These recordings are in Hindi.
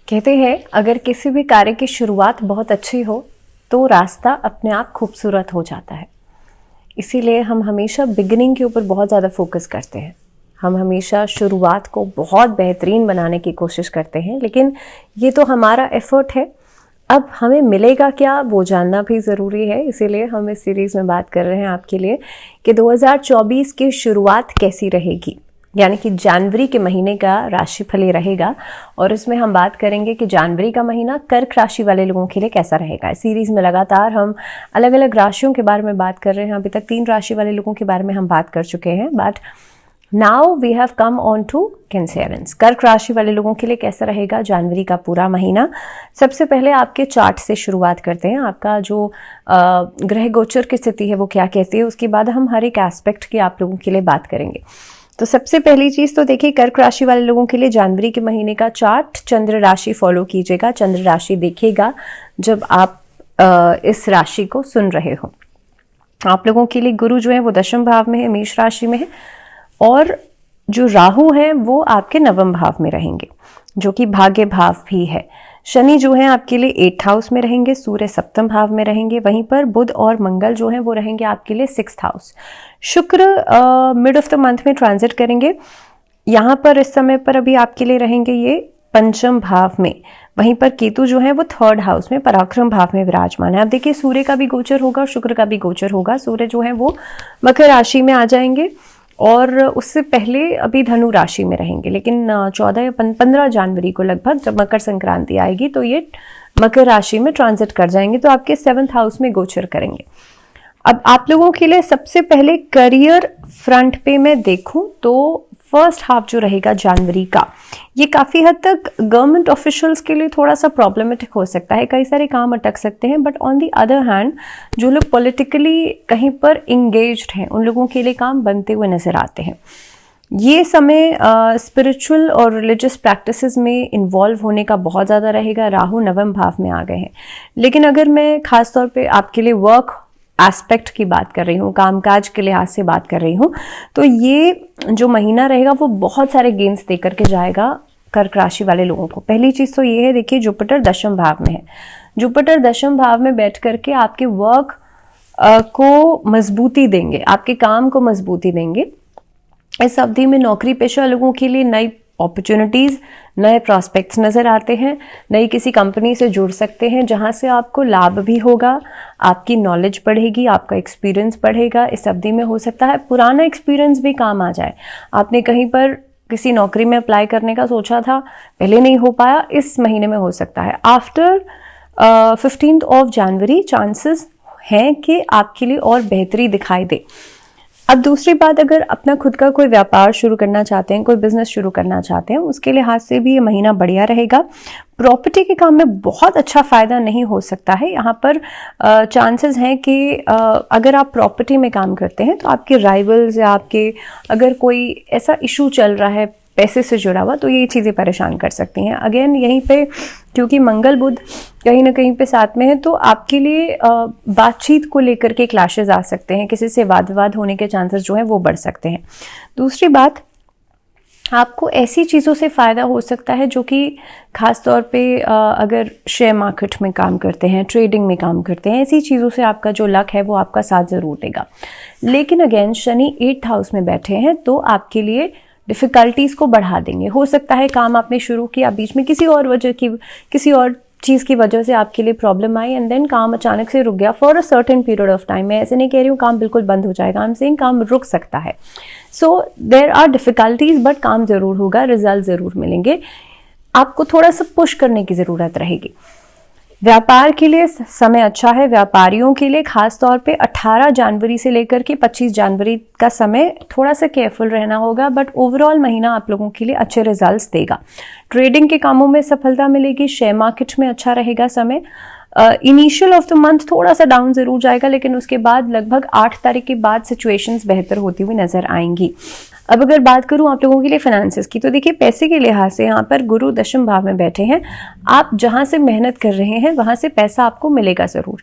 कहते हैं अगर किसी भी कार्य की शुरुआत बहुत अच्छी हो तो रास्ता अपने आप खूबसूरत हो जाता है। इसीलिए हम हमेशा बिगिनिंग के ऊपर बहुत ज़्यादा फोकस करते हैं। हम हमेशा शुरुआत को बहुत बेहतरीन बनाने की कोशिश करते हैं, लेकिन ये तो हमारा एफर्ट है। अब हमें मिलेगा क्या वो जानना भी ज़रूरी है। इसीलिए हम इस सीरीज़ में बात कर रहे हैं आपके लिए कि 2024 की शुरुआत कैसी रहेगी, यानी कि जनवरी के महीने का राशिफल ये रहेगा। और इसमें हम बात करेंगे कि जनवरी का महीना कर्क राशि वाले लोगों के लिए कैसा रहेगा। इस सीरीज़ में लगातार हम अलग अलग राशियों के बारे में बात कर रहे हैं। अभी तक 3 राशि वाले लोगों के बारे में हम बात कर चुके हैं, but now we have come on to Cancerians. कर्क राशि वाले लोगों के लिए कैसा रहेगा जनवरी का पूरा महीना। सबसे पहले आपके चार्ट से शुरुआत करते हैं। आपका जो ग्रह गोचर की स्थिति है वो क्या कहती है, उसके बाद हम हर एक एस्पेक्ट की आप लोगों के लिए बात करेंगे। तो सबसे पहली चीज तो देखिए, कर्क राशि वाले लोगों के लिए जनवरी के महीने का चार्ट। चंद्र राशि फॉलो कीजिएगा। चंद्र राशि देखिएगा जब आप इस राशि को सुन रहे हो। आप लोगों के लिए गुरु जो है वो 10वें भाव में है, मेष राशि में है, और जो राहु है वो आपके 9वें भाव में रहेंगे, जो कि भाग्य भाव भी है। शनि जो है आपके लिए 8th हाउस में रहेंगे, सूर्य 7वें भाव में रहेंगे, वहीं पर बुध और मंगल जो है वो रहेंगे आपके लिए 6th हाउस। शुक्र मिड ऑफ द मंथ में ट्रांजिट करेंगे। यहाँ पर इस समय पर अभी आपके लिए रहेंगे ये 5वें भाव में। वहीं पर केतु जो है वो 3rd हाउस में पराक्रम भाव में विराजमान है। अब देखिए, सूर्य का भी गोचर होगा, शुक्र का भी गोचर होगा। सूर्य जो है वो मकर राशि में आ जाएंगे और उससे पहले अभी धनु राशि में रहेंगे, लेकिन 14 या 15 जनवरी को लगभग जब मकर संक्रांति आएगी तो ये मकर राशि में ट्रांजिट कर जाएंगे, तो आपके 7th हाउस में गोचर करेंगे। अब आप लोगों के लिए सबसे पहले करियर फ्रंट पे मैं देखूं तो फर्स्ट हाफ जो रहेगा जनवरी का, ये काफ़ी हद तक गवर्नमेंट ऑफिशियल्स के लिए थोड़ा सा प्रॉब्लमेटिक हो सकता है। कई सारे काम अटक सकते हैं, but on the other hand जो लोग पॉलिटिकली कहीं पर इंगेज्ड हैं उन लोगों के लिए काम बनते हुए नजर आते हैं। ये समय स्पिरिचुअल और रिलीजियस प्रैक्टिसेस में इन्वॉल्व होने का बहुत ज़्यादा रहेगा। राहु 9वें भाव में आ गए हैं, लेकिन अगर मैं खास तौर पे आपके लिए वर्क एस्पेक्ट की बात कर रही हूँ, कामकाज के लिहाज से बात कर रही हूँ, तो ये जो महीना रहेगा वो बहुत सारे गेन्स दे करके जाएगा कर्क राशि वाले लोगों को। पहली चीज़ तो ये है, देखिए जुपिटर 10वें भाव में है। जुपिटर 10वें भाव में बैठ करके आपके वर्क को मजबूती देंगे, आपके काम को मजबूती देंगे। इस अवधि में नौकरी पेशा लोगों के लिए नई अपॉर्चुनिटीज़, नए प्रॉस्पेक्ट्स नज़र आते हैं। नई किसी कंपनी से जुड़ सकते हैं जहां से आपको लाभ भी होगा, आपकी नॉलेज बढ़ेगी, आपका एक्सपीरियंस बढ़ेगा। इस अवधि में हो सकता है पुराना एक्सपीरियंस भी काम आ जाए। आपने कहीं पर किसी नौकरी में अप्लाई करने का सोचा था, पहले नहीं हो पाया, इस महीने में हो सकता है। आफ्टर 15 जनवरी चांसेस हैं कि आपके लिए और बेहतरी दिखाई दे। अब दूसरी बात, अगर अपना खुद का कोई व्यापार शुरू करना चाहते हैं, कोई बिजनेस शुरू करना चाहते हैं, उसके लिहाज से भी ये महीना बढ़िया रहेगा। प्रॉपर्टी के काम में बहुत अच्छा फायदा नहीं हो सकता है। यहाँ पर चांसेस हैं कि अगर आप प्रॉपर्टी में काम करते हैं तो आपके राइवल्स या आपके अगर कोई ऐसा इशू चल रहा है पैसे से जुड़ा हुआ, तो ये चीज़ें परेशान कर सकती हैं। अगेन यहीं पे क्योंकि मंगल बुध कहीं ना कहीं पे साथ में है, तो आपके लिए बातचीत को लेकर के क्लैशेस आ सकते हैं, किसी से वाद विवाद होने के चांसेस जो हैं वो बढ़ सकते हैं। दूसरी बात, आपको ऐसी चीज़ों से फ़ायदा हो सकता है जो कि ख़ास तौर पे अगर शेयर मार्केट में काम करते हैं, ट्रेडिंग में काम करते हैं, ऐसी चीज़ों से आपका जो लक है वो आपका साथ ज़रूर देगा। लेकिन अगेन शनि 8th हाउस में बैठे हैं तो आपके लिए डिफ़िकल्टीज़ को बढ़ा देंगे। हो सकता है काम आपने शुरू किया, बीच में किसी और वजह की, किसी और चीज़ की वजह से आपके लिए प्रॉब्लम आई एंड देन काम अचानक से रुक गया for a certain period of time. मैं ऐसे नहीं कह रही हूँ काम बिल्कुल बंद हो जाएगा, आई एम सेइंग काम रुक सकता है। So there are difficulties, but काम ज़रूर होगा, रिजल्ट ज़रूर मिलेंगे। आपको थोड़ा सा पुश करने की ज़रूरत रहेगी। व्यापार के लिए समय अच्छा है। व्यापारियों के लिए खास तौर पे 18 जनवरी से लेकर के 25 जनवरी का समय थोड़ा सा केयरफुल रहना होगा, बट ओवरऑल महीना आप लोगों के लिए अच्छे रिजल्ट्स देगा। ट्रेडिंग के कामों में सफलता मिलेगी। शेयर मार्केट में अच्छा रहेगा समय। इनिशियल ऑफ द मंथ थोड़ा सा डाउन जरूर जाएगा, लेकिन उसके बाद लगभग 8 तारीख के बाद सिचुएशंस बेहतर होती हुई नजर आएंगी। अब अगर बात करूं आप लोगों के लिए फाइनेंसेस की, तो देखिए पैसे के लिहाज से यहाँ पर गुरु 10वें भाव में बैठे हैं। आप जहां से मेहनत कर रहे हैं वहां से पैसा आपको मिलेगा जरूर।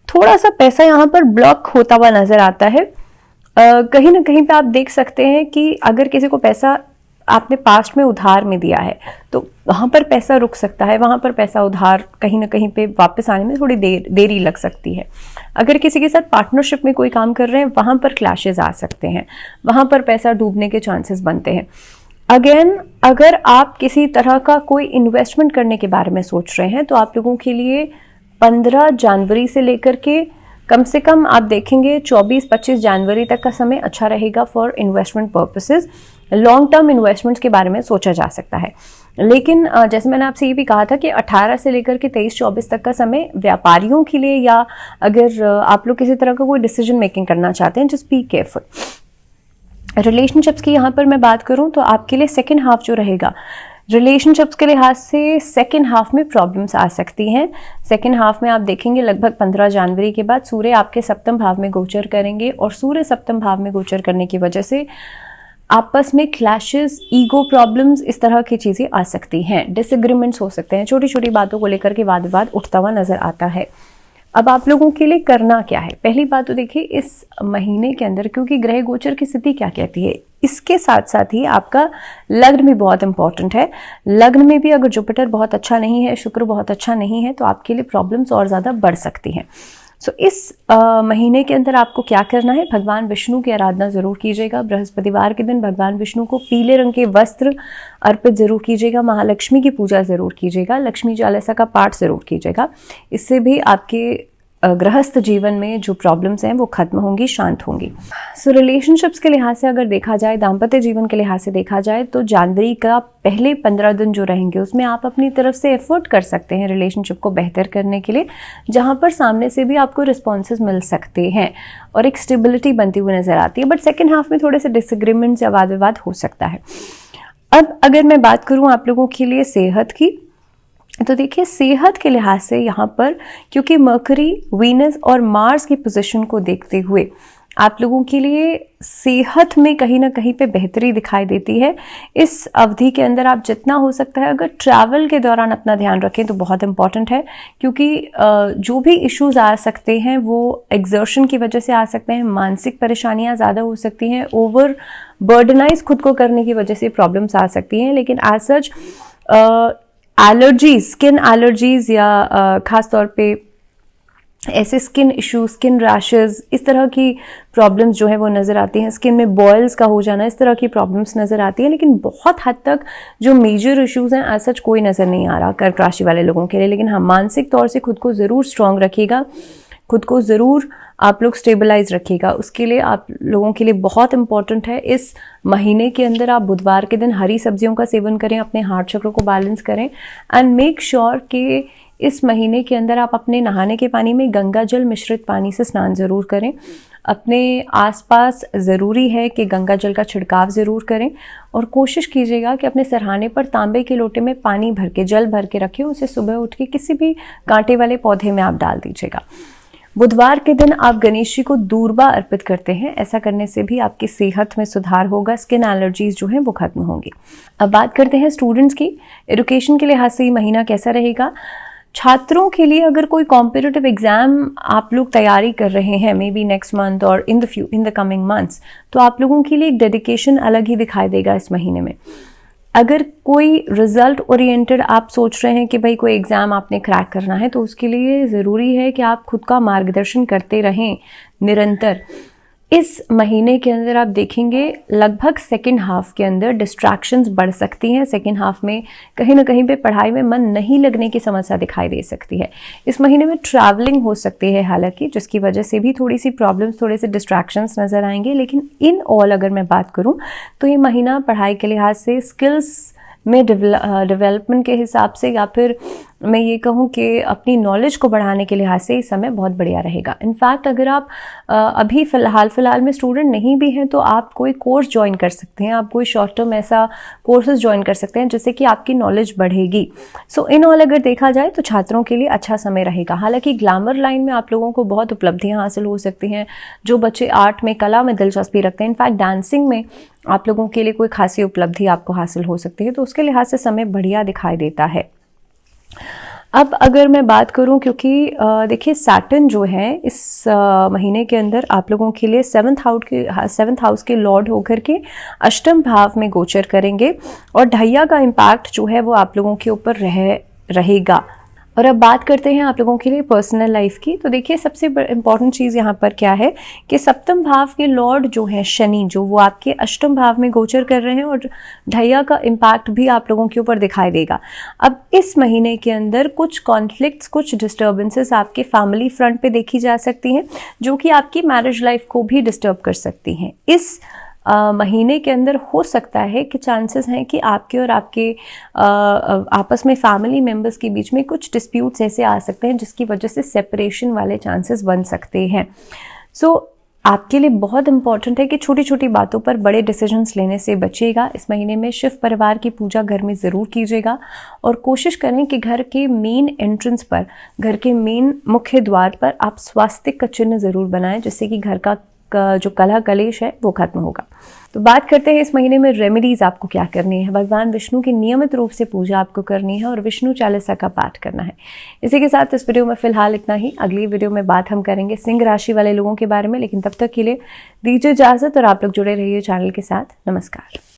थोड़ा सा पैसा यहाँ पर ब्लॉक होता हुआ नजर आता है। कहीं ना कहीं पे आप देख सकते हैं कि अगर किसी को पैसा आपने पास्ट में उधार में दिया है तो वहाँ पर पैसा रुक सकता है, वहाँ पर पैसा उधार कहीं ना कहीं पे वापस आने में थोड़ी देरी लग सकती है। अगर किसी के साथ पार्टनरशिप में कोई काम कर रहे हैं वहाँ पर क्लैशेस आ सकते हैं, वहाँ पर पैसा डूबने के चांसेस बनते हैं। अगेन अगर आप किसी तरह का कोई इन्वेस्टमेंट करने के बारे में सोच रहे हैं तो आप लोगों के लिए 15 जनवरी से लेकर के कम से कम आप देखेंगे 24-25 जनवरी तक का समय अच्छा रहेगा for investment purposes. Long term investments के बारे में सोचा जा सकता है, लेकिन जैसे मैंने आपसे ये भी कहा था कि 18 से लेकर के 23-24 तक का समय व्यापारियों के लिए, या अगर आप लोग किसी तरह का कोई डिसीजन मेकिंग करना चाहते हैं, जस्ट बी केयरफुल। रिलेशनशिप्स की यहाँ पर मैं बात करूँ तो आपके लिए सेकेंड हाफ जो रहेगा, रिलेशनशिप्स के लिहाज से सेकेंड हाफ में प्रॉब्लम्स आ सकती हैं। सेकेंड हाफ में आप देखेंगे लगभग 15 जनवरी के बाद सूर्य आपके सप्तम भाव में गोचर करेंगे, और सूर्य सप्तम भाव में गोचर करने की वजह से आपस में क्लैशेस, ईगो प्रॉब्लम्स, इस तरह की चीज़ें आ सकती हैं। डिसएग्रीमेंट्स हो सकते हैं, छोटी छोटी बातों को लेकर के वाद विवाद उठता हुआ नजर आता है। अब आप लोगों के लिए करना क्या है? पहली बात तो देखिए, इस महीने के अंदर क्योंकि ग्रह गोचर की स्थिति क्या कहती है, इसके साथ साथ ही आपका लग्न भी बहुत इंपॉर्टेंट है। लग्न में भी अगर जुपिटर बहुत अच्छा नहीं है, शुक्र बहुत अच्छा नहीं है, तो आपके लिए प्रॉब्लम्स और ज़्यादा बढ़ सकती हैं। सो इस महीने के अंदर आपको क्या करना है, भगवान विष्णु की आराधना ज़रूर कीजिएगा। बृहस्पतिवार के दिन भगवान विष्णु को पीले रंग के वस्त्र अर्पित ज़रूर कीजिएगा। महालक्ष्मी की पूजा ज़रूर कीजिएगा। लक्ष्मी चालीसा का पाठ ज़रूर कीजिएगा। इससे भी आपके गृहस्थ जीवन में जो प्रॉब्लम्स हैं वो खत्म होंगी, शांत होंगी। सो रिलेशनशिप्स के लिहाज से अगर देखा जाए, दाम्पत्य जीवन के लिहाज से देखा जाए, तो जनवरी का पहले 15 दिन जो रहेंगे उसमें आप अपनी तरफ से एफर्ट कर सकते हैं रिलेशनशिप को बेहतर करने के लिए, जहां पर सामने से भी आपको रिस्पॉन्सेज मिल सकते हैं और एक स्टेबिलिटी बनती हुई नजर आती है। बट सेकेंड हाफ में थोड़े से डिसएग्रीमेंट्स या वाद विवाद हो सकता है। अब अगर मैं बात करूँ आप लोगों के लिए सेहत की, तो देखिए सेहत के लिहाज से यहाँ पर क्योंकि मरकरी, वीनस और मार्स की पोजीशन को देखते हुए आप लोगों के लिए सेहत में कहीं ना कहीं पे बेहतरी दिखाई देती है। इस अवधि के अंदर आप जितना हो सकता है अगर ट्रैवल के दौरान अपना ध्यान रखें तो बहुत इंपॉर्टेंट है, क्योंकि जो भी इश्यूज आ सकते हैं वो एग्जर्शन की वजह से आ सकते हैं। मानसिक परेशानियां ज़्यादा हो सकती हैं, ओवर बर्डनाइज खुद को करने की वजह से प्रॉब्लम्स आ सकती हैं। लेकिन as such allergies, skin allergies या ख़ास तौर पे ऐसे स्किन इश्यूज, स्किन रैशेज, इस तरह की प्रॉब्लम्स जो है वो नज़र आती हैं। स्किन में बॉयल्स का हो जाना, इस तरह की प्रॉब्लम्स नज़र आती हैं। लेकिन बहुत हद तक जो मेजर इश्यूज हैं एज सच कोई नज़र नहीं आ रहा कर्क राशि वाले लोगों के लिए। लेकिन हाँ, मानसिक तौर से खुद को ज़रूर स्ट्रॉन्ग रखिएगा, खुद को ज़रूर आप लोग स्टेबलाइज रखिएगा। उसके लिए आप लोगों के लिए बहुत इंपॉर्टेंट है इस महीने के अंदर आप बुधवार के दिन हरी सब्जियों का सेवन करें, अपने हार्ट चक्र को बैलेंस करें, एंड मेक श्योर कि इस महीने के अंदर आप अपने नहाने के पानी में गंगा जल मिश्रित पानी से स्नान ज़रूर करें। अपने आसपास ज़रूरी है कि गंगा जल का छिड़काव ज़रूर करें, और कोशिश कीजिएगा कि अपने सरहाने पर तांबे के लोटे में पानी भर के, जल भर के रखें। उसे सुबह उठ के किसी भी कांटे वाले पौधे में आप डाल दीजिएगा। बुधवार के दिन आप गणेश जी को दूर्बा अर्पित करते हैं, ऐसा करने से भी आपकी सेहत में सुधार होगा, स्किन एलर्जीज जो हैं वो खत्म होंगी। अब बात करते हैं स्टूडेंट्स की। एजुकेशन के लिहाज से ये महीना कैसा रहेगा? छात्रों के लिए अगर कोई कॉम्पिटिटिव एग्जाम आप लोग तैयारी कर रहे हैं, मे बी नेक्स्ट मंथ और इन द कमिंग मंथ्स, तो आप लोगों के लिए एक डेडिकेशन अलग ही दिखाई देगा इस महीने में। अगर कोई रिजल्ट ओरिएंटेड आप सोच रहे हैं कि भाई कोई एग्ज़ाम आपने क्रैक करना है, तो उसके लिए ज़रूरी है कि आप खुद का मार्गदर्शन करते रहें निरंतर। इस महीने के अंदर आप देखेंगे लगभग सेकेंड हाफ के अंदर डिस्ट्रैक्शंस बढ़ सकती हैं। सेकेंड हाफ में कहीं ना कहीं पे पढ़ाई में मन नहीं लगने की समस्या दिखाई दे सकती है। इस महीने में ट्रैवलिंग हो सकती है हालांकि, जिसकी वजह से भी थोड़ी सी प्रॉब्लम्स, थोड़े से डिस्ट्रैक्शंस नज़र आएंगे। लेकिन इन ऑल अगर मैं बात करूं तो ये महीना पढ़ाई के लिहाज से, स्किल्स में डेवलपमेंट के हिसाब से, या फिर मैं ये कहूँ कि अपनी नॉलेज को बढ़ाने के लिहाज से इस समय बहुत बढ़िया रहेगा। इनफैक्ट अगर आप अभी फ़िलहाल में स्टूडेंट नहीं भी हैं तो आप कोई कोर्स ज्वाइन कर सकते हैं, आप कोई शॉर्ट टर्म ऐसा कोर्सेज ज्वाइन कर सकते हैं जिससे कि आपकी नॉलेज बढ़ेगी। सो इन ऑल अगर देखा जाए तो छात्रों के लिए अच्छा समय रहेगा। हालांकि ग्लैमर लाइन में आप लोगों को बहुत उपलब्धियाँ हासिल हो सकती हैं। जो बच्चे आर्ट में, कला में दिलचस्पी रखते हैं, इनफैक्ट डांसिंग में आप लोगों के लिए कोई खासी उपलब्धि आपको हासिल हो सकती है, तो उसके लिहाज से समय बढ़िया दिखाई देता है। अब अगर मैं बात करूं, क्योंकि देखिए सैटर्न जो है इस महीने के अंदर आप लोगों के लिए सेवन्थ हाउस के लॉर्ड होकर के अष्टम भाव में गोचर करेंगे और ढैया का इम्पैक्ट जो है वो आप लोगों के ऊपर रहेगा। और अब बात करते हैं आप लोगों के लिए पर्सनल लाइफ की। तो देखिए सबसे इंपॉर्टेंट चीज़ यहाँ पर क्या है कि सप्तम भाव के लॉर्ड जो है शनि, जो वो आपके अष्टम भाव में गोचर कर रहे हैं और ढैया का इम्पैक्ट भी आप लोगों के ऊपर दिखाई देगा। अब इस महीने के अंदर कुछ कॉन्फ्लिक्ट्स, कुछ डिस्टर्बेंसेस आपके फैमिली फ्रंट पे देखी जा सकती हैं, जो कि आपकी मैरिज लाइफ को भी डिस्टर्ब कर सकती हैं। इस महीने के अंदर हो सकता है कि चांसेस हैं कि आपके और आपके आपस में फैमिली मेंबर्स के बीच में कुछ डिस्प्यूट्स ऐसे आ सकते हैं जिसकी वजह से सेपरेशन वाले चांसेस बन सकते हैं। सो आपके लिए बहुत इंपॉर्टेंट है कि छोटी छोटी बातों पर बड़े डिसीजंस लेने से बचिएगा। इस महीने में शिव परिवार की पूजा घर में ज़रूर कीजिएगा और कोशिश करें कि घर के मेन एंट्रेंस पर, घर के मेन मुख्य द्वार पर आप स्वास्तिक का चिन्ह ज़रूर बनाएं, जिससे कि घर का जो कलह कलेश है वो खत्म होगा। तो बात करते हैं इस महीने में रेमेडीज आपको क्या करनी है। भगवान विष्णु की नियमित रूप से पूजा आपको करनी है और विष्णु चालीसा का पाठ करना है। इसी के साथ इस वीडियो में फिलहाल इतना ही। अगली वीडियो में बात हम करेंगे सिंह राशि वाले लोगों के बारे में, लेकिन तब तक के लिए दीजिए इजाजत और आप लोग जुड़े रहिए चैनल के साथ। नमस्कार।